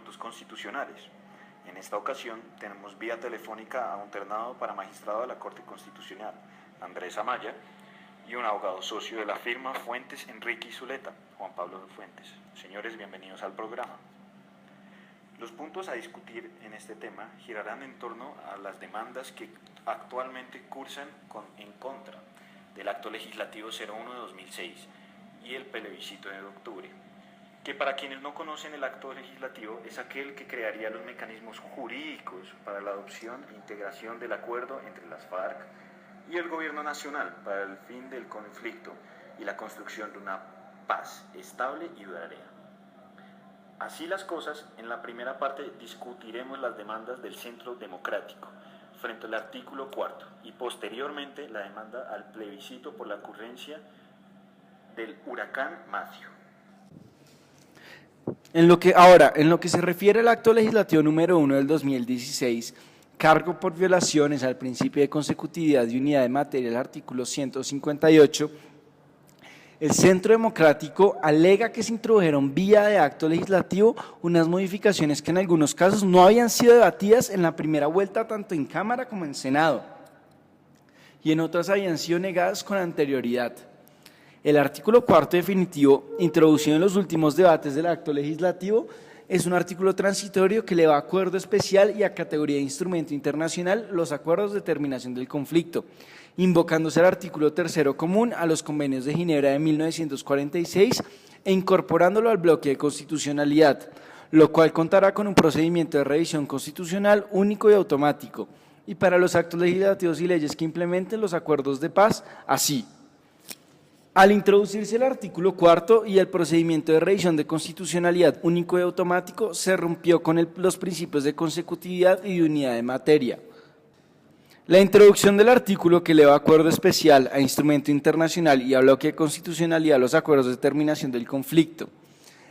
puntos constitucionales. En esta ocasión tenemos vía telefónica a un ternado para magistrado de la Corte Constitucional, Andrés Amaya, y un abogado socio de la firma Fuentes, Enrique y Zuleta, Juan Pablo Fuentes. Señores, bienvenidos al programa. Los puntos a discutir en este tema girarán en torno a las demandas que actualmente cursan en contra del Acto Legislativo 01 de 2006 y el plebiscito de octubre, que para quienes no conocen el acto legislativo es aquel que crearía los mecanismos jurídicos para la adopción e integración del acuerdo entre las FARC y el gobierno nacional para el fin del conflicto y la construcción de una paz estable y duradera. Así las cosas, en la primera parte discutiremos las demandas del Centro Democrático frente al artículo 4 y posteriormente la demanda al plebiscito por la ocurrencia del huracán Matthew. En lo que se refiere al acto legislativo número 1 del 2016, cargo por violaciones al principio de consecutividad y unidad de materia del artículo 158, el Centro Democrático alega que se introdujeron vía de acto legislativo unas modificaciones que en algunos casos no habían sido debatidas en la primera vuelta tanto en Cámara como en Senado y en otras habían sido negadas con anterioridad. El artículo 4 definitivo, introducido en los últimos debates del acto legislativo, es un artículo transitorio que le va a acuerdo especial y a categoría de instrumento internacional los acuerdos de terminación del conflicto, invocándose el artículo 3 común a los convenios de Ginebra de 1946 e incorporándolo al bloque de constitucionalidad, lo cual contará con un procedimiento de revisión constitucional único y automático, y para los actos legislativos y leyes que implementen los acuerdos de paz, así. Al introducirse el artículo 4 y el procedimiento de revisión de constitucionalidad único y automático, se rompió con los principios de consecutividad y de unidad de materia. La introducción del artículo que eleva acuerdo especial a instrumento internacional y a bloque de constitucionalidad a los acuerdos de terminación del conflicto.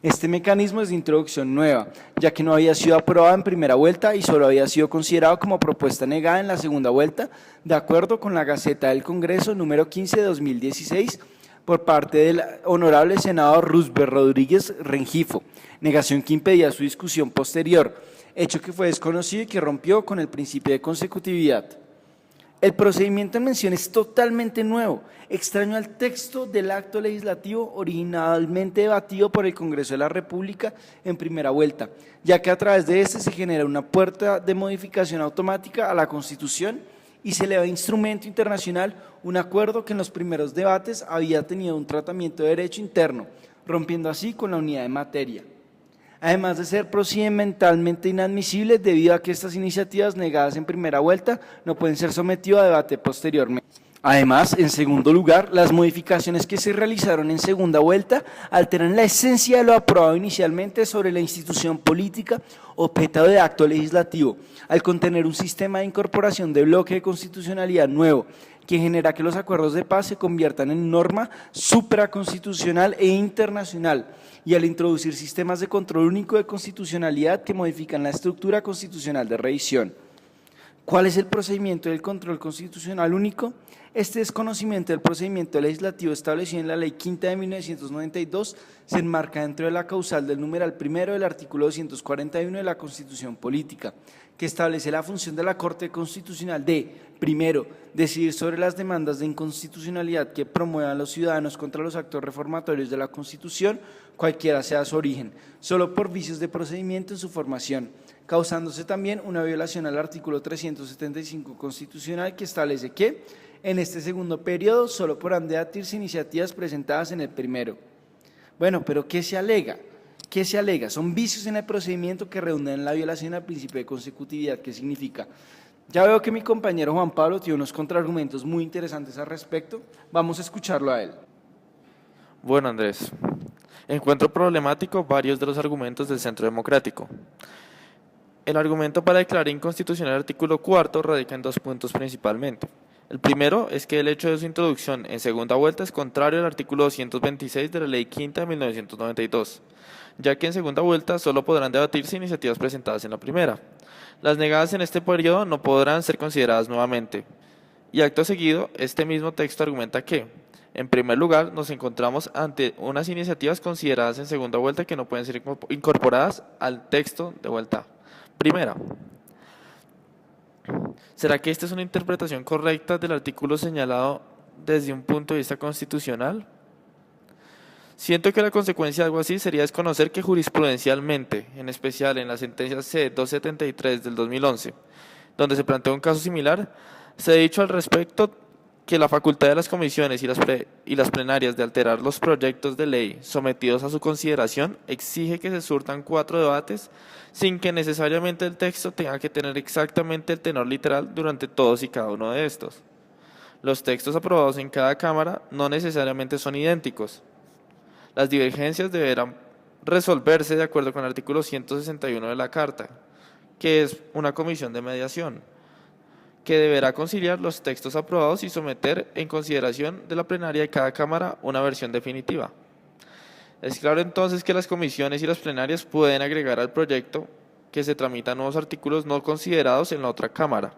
Este mecanismo es de introducción nueva, ya que no había sido aprobado en primera vuelta y solo había sido considerado como propuesta negada en la segunda vuelta, de acuerdo con la Gaceta del Congreso número 15 de 2016, por parte del honorable senador Roosevelt Rodríguez Rengifo, negación que impedía su discusión posterior, hecho que fue desconocido y que rompió con el principio de consecutividad. El procedimiento en mención es totalmente nuevo, extraño al texto del acto legislativo originalmente debatido por el Congreso de la República en primera vuelta, ya que a través de este se genera una puerta de modificación automática a la Constitución y se eleva a instrumento internacional un acuerdo que en los primeros debates había tenido un tratamiento de derecho interno, rompiendo así con la unidad de materia. Además de ser procedimentalmente inadmisible debido a que estas iniciativas negadas en primera vuelta no pueden ser sometidas a debate posteriormente. Además, en segundo lugar, las modificaciones que se realizaron en segunda vuelta alteran la esencia de lo aprobado inicialmente sobre la institución política objeto de acto legislativo, al contener un sistema de incorporación de bloque de constitucionalidad nuevo, que genera que los acuerdos de paz se conviertan en norma supraconstitucional e internacional, y al introducir sistemas de control único de constitucionalidad que modifican la estructura constitucional de revisión. ¿Cuál es el procedimiento del control constitucional único? Este desconocimiento del procedimiento legislativo establecido en la Ley Quinta de 1992 se enmarca dentro de la causal del numeral primero del artículo 241 de la Constitución Política, que establece la función de la Corte Constitucional de, primero, decidir sobre las demandas de inconstitucionalidad que promuevan los ciudadanos contra los actos reformatorios de la Constitución, cualquiera sea su origen, solo por vicios de procedimiento en su formación, causándose también una violación al artículo 375 constitucional que establece que, en este segundo periodo, solo podrán debatirse iniciativas presentadas en el primero. Bueno, pero ¿qué se alega? ¿Qué se alega? Son vicios en el procedimiento que redundan en la violación al principio de consecutividad. ¿Qué significa? Ya veo que mi compañero Juan Pablo tiene unos contraargumentos muy interesantes al respecto. Vamos a escucharlo a él. Bueno, Andrés, encuentro problemático varios de los argumentos del Centro Democrático. El argumento para declarar inconstitucional el artículo 4 radica en dos puntos principalmente. El primero es que el hecho de su introducción en segunda vuelta es contrario al artículo 226 de la Ley Quinta de 1992, ya que en segunda vuelta solo podrán debatirse iniciativas presentadas en la primera. Las negadas en este periodo no podrán ser consideradas nuevamente. Y acto seguido, este mismo texto argumenta que, En primer lugar, nos encontramos ante unas iniciativas consideradas en segunda vuelta que no pueden ser incorporadas al texto de vuelta primera. ¿Será que esta es una interpretación correcta del artículo señalado desde un punto de vista constitucional? Siento que la consecuencia de algo así sería desconocer que jurisprudencialmente, en especial en la sentencia C-273 del 2011, donde se planteó un caso similar, se ha dicho al respecto que la facultad de las comisiones y las plenarias de alterar los proyectos de ley sometidos a su consideración exige que se surtan 4 debates sin que necesariamente el texto tenga que tener exactamente el tenor literal durante todos y cada uno de estos. Los textos aprobados en cada Cámara no necesariamente son idénticos. Las divergencias deberán resolverse de acuerdo con el artículo 161 de la Carta, que es una comisión de mediación, que deberá conciliar los textos aprobados y someter en consideración de la plenaria de cada Cámara una versión definitiva. Es claro entonces que las comisiones y las plenarias pueden agregar al proyecto que se tramitan nuevos artículos no considerados en la otra Cámara.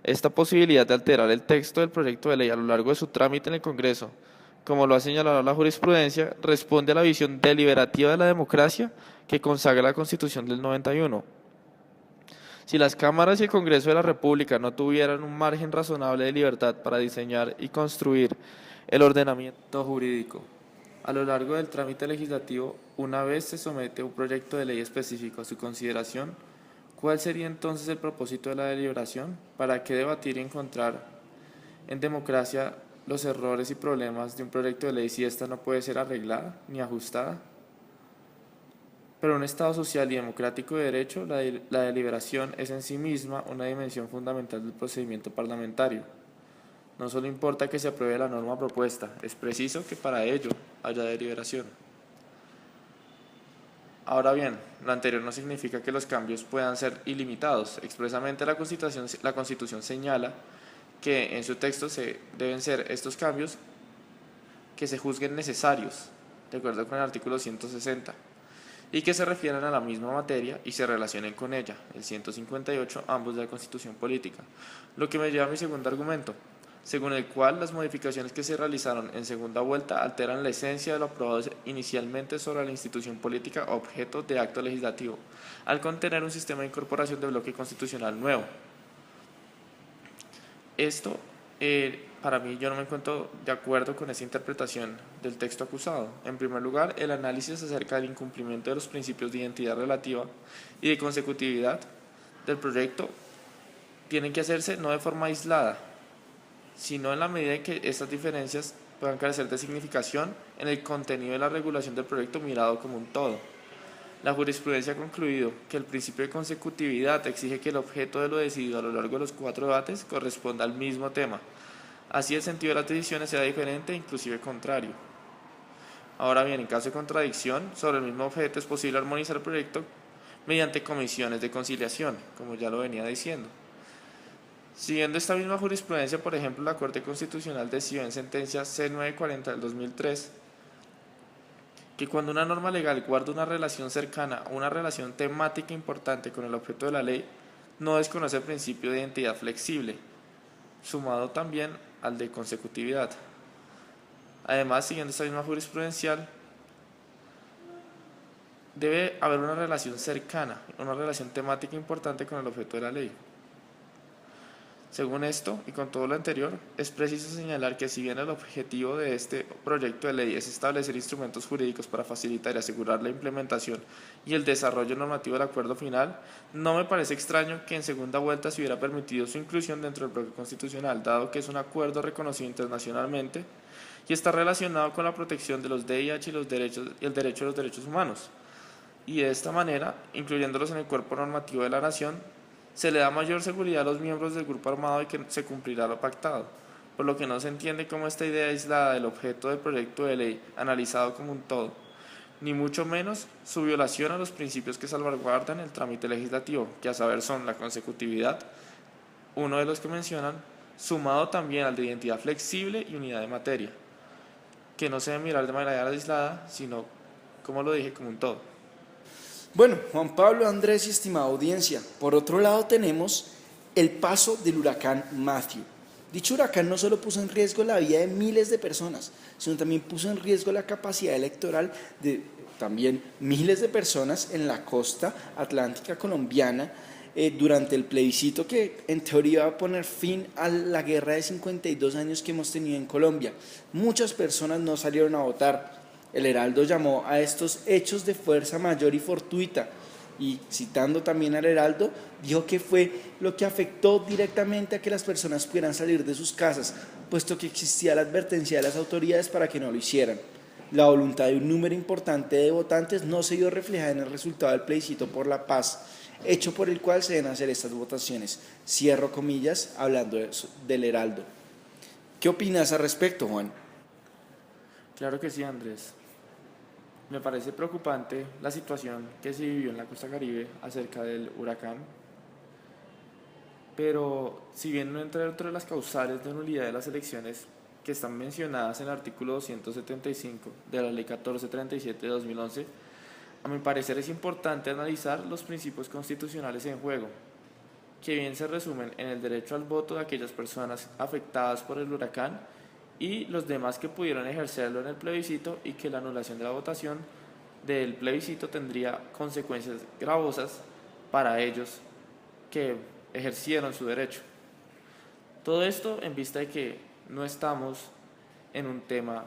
Esta posibilidad de alterar el texto del proyecto de ley a lo largo de su trámite en el Congreso, como lo ha señalado la jurisprudencia, responde a la visión deliberativa de la democracia que consagra la Constitución del 91. Si las cámaras y el Congreso de la República no tuvieran un margen razonable de libertad para diseñar y construir el ordenamiento jurídico a lo largo del trámite legislativo, una vez se somete un proyecto de ley específico a su consideración, ¿cuál sería entonces el propósito de la deliberación? ¿Para qué debatir y encontrar en democracia los errores y problemas de un proyecto de ley si ésta no puede ser arreglada ni ajustada? Pero en un Estado social y democrático de derecho, la deliberación es en sí misma una dimensión fundamental del procedimiento parlamentario. No solo importa que se apruebe la norma propuesta, es preciso que para ello haya deliberación. Ahora bien, lo anterior no significa que los cambios puedan ser ilimitados. Expresamente la Constitución señala que en su texto deben ser estos cambios que se juzguen necesarios, de acuerdo con el artículo 160. Y que se refieran a la misma materia y se relacionen con ella, el 158, ambos de la Constitución Política. Lo que me lleva a mi segundo argumento, según el cual las modificaciones que se realizaron en segunda vuelta alteran la esencia de lo aprobado inicialmente sobre la institución política objeto de acto legislativo, al contener un sistema de incorporación de bloque constitucional nuevo. Esto, para mí, yo no me encuentro de acuerdo con esa interpretación del texto acusado. En primer lugar, el análisis acerca del incumplimiento de los principios de identidad relativa y de consecutividad del proyecto tienen que hacerse no de forma aislada, sino en la medida en que estas diferencias puedan carecer de significación en el contenido de la regulación del proyecto mirado como un todo. La jurisprudencia ha concluido que el principio de consecutividad exige que el objeto de lo decidido a lo largo de los 4 debates corresponda al mismo tema. Así el sentido de las decisiones sea diferente e inclusive contrario. Ahora bien, en caso de contradicción sobre el mismo objeto es posible armonizar el proyecto mediante comisiones de conciliación, como ya lo venía diciendo. Siguiendo esta misma jurisprudencia, por ejemplo, la Corte Constitucional decidió en sentencia C-940 del 2003 que cuando una norma legal guarda una relación cercana o una relación temática importante con el objeto de la ley, no desconoce el principio de identidad flexible, sumado también al de consecutividad. Además, siguiendo esta misma jurisprudencial, debe haber una relación cercana, una relación temática importante con el objeto de la ley. Según esto, y con todo lo anterior, es preciso señalar que si bien el objetivo de este proyecto de ley es establecer instrumentos jurídicos para facilitar y asegurar la implementación y el desarrollo normativo del acuerdo final, no me parece extraño que en segunda vuelta se hubiera permitido su inclusión dentro del bloque constitucional, dado que es un acuerdo reconocido internacionalmente y está relacionado con la protección de los DIH y el derecho a los derechos humanos. Y de esta manera, incluyéndolos en el cuerpo normativo de la nación, se le da mayor seguridad a los miembros del grupo armado de que se cumplirá lo pactado, por lo que no se entiende cómo esta idea aislada del objeto del proyecto de ley analizado como un todo, ni mucho menos su violación a los principios que salvaguardan el trámite legislativo, que a saber son la consecutividad, uno de los que mencionan, sumado también al de identidad flexible y unidad de materia, que no se debe mirar de manera aislada, sino, como lo dije, como un todo. Bueno, Juan Pablo, Andrés y estimada audiencia, por otro lado tenemos el paso del huracán Matthew. Dicho huracán no solo puso en riesgo la vida de miles de personas, sino también puso en riesgo la capacidad electoral de también miles de personas en la costa atlántica colombiana durante el plebiscito que en teoría va a poner fin a la guerra de 52 años que hemos tenido en Colombia. Muchas personas no salieron a votar. El Heraldo llamó a estos hechos de fuerza mayor y fortuita y, citando también al Heraldo, dijo que fue lo que afectó directamente a que las personas pudieran salir de sus casas, puesto que existía la advertencia de las autoridades para que no lo hicieran. La voluntad de un número importante de votantes no se vio reflejada en el resultado del plebiscito por la paz, hecho por el cual se deben hacer estas votaciones. Cierro comillas, hablando del Heraldo. ¿Qué opinas al respecto, Juan? Claro que sí, Andrés. Me parece preocupante la situación que se vivió en la costa Caribe acerca del huracán, pero si bien no entra dentro de las causales de nulidad de las elecciones que están mencionadas en el artículo 275 de la Ley 1437 de 2011, a mi parecer es importante analizar los principios constitucionales en juego, que bien se resumen en el derecho al voto de aquellas personas afectadas por el huracán y los demás que pudieron ejercerlo en el plebiscito, y que la anulación de la votación del plebiscito tendría consecuencias gravosas para ellos que ejercieron su derecho. Todo esto en vista de que no estamos en un tema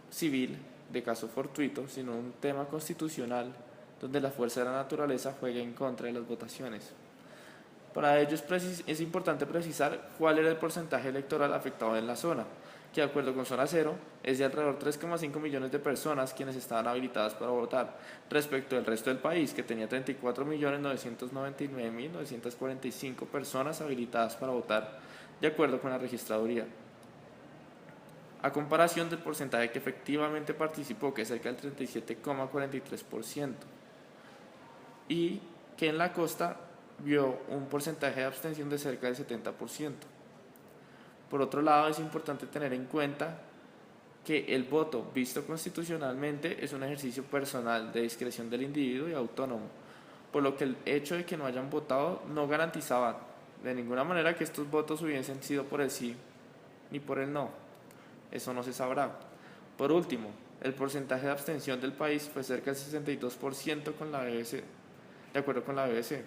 civil de caso fortuito, sino un tema constitucional donde la fuerza de la naturaleza juega en contra de las votaciones. Para ello es importante precisar cuál era el porcentaje electoral afectado en la zona, que de acuerdo con Zona Cero es de alrededor de 3,5 millones de personas quienes estaban habilitadas para votar, respecto del resto del país, que tenía 34.999.945 personas habilitadas para votar, de acuerdo con la registraduría. A comparación del porcentaje que efectivamente participó, que es cerca del 37,43%, y que en la costa vio un porcentaje de abstención de cerca del 70%. Por otro lado, es importante tener en cuenta que el voto, visto constitucionalmente, es un ejercicio personal de discreción del individuo y autónomo, por lo que el hecho de que no hayan votado no garantizaba de ninguna manera que estos votos hubiesen sido por el sí ni por el no. Eso no se sabrá. Por último, el porcentaje de abstención del país fue cerca del 62% con la BBC, de acuerdo con la BBC.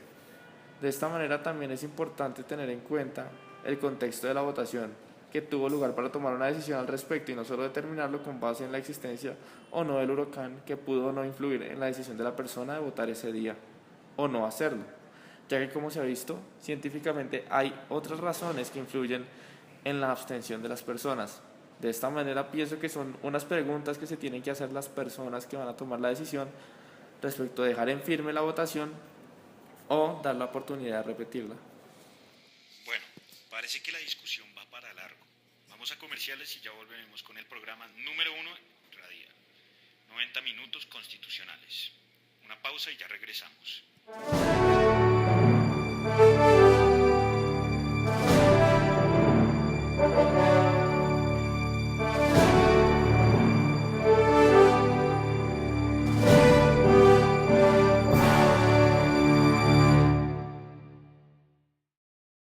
De esta manera también es importante tener en cuenta el contexto de la votación que tuvo lugar para tomar una decisión al respecto, y no solo determinarlo con base en la existencia o no del huracán, que pudo o no influir en la decisión de la persona de votar ese día o no hacerlo, ya que, como se ha visto científicamente, hay otras razones que influyen en la abstención de las personas. De esta manera pienso que son unas preguntas que se tienen que hacer las personas que van a tomar la decisión respecto de dejar en firme la votación o dar la oportunidad de repetirla. Bueno, parece que la discusión va para largo. Vamos a comerciales y ya volveremos con el programa número 1 radial. 90 minutos constitucionales. Una pausa y ya regresamos.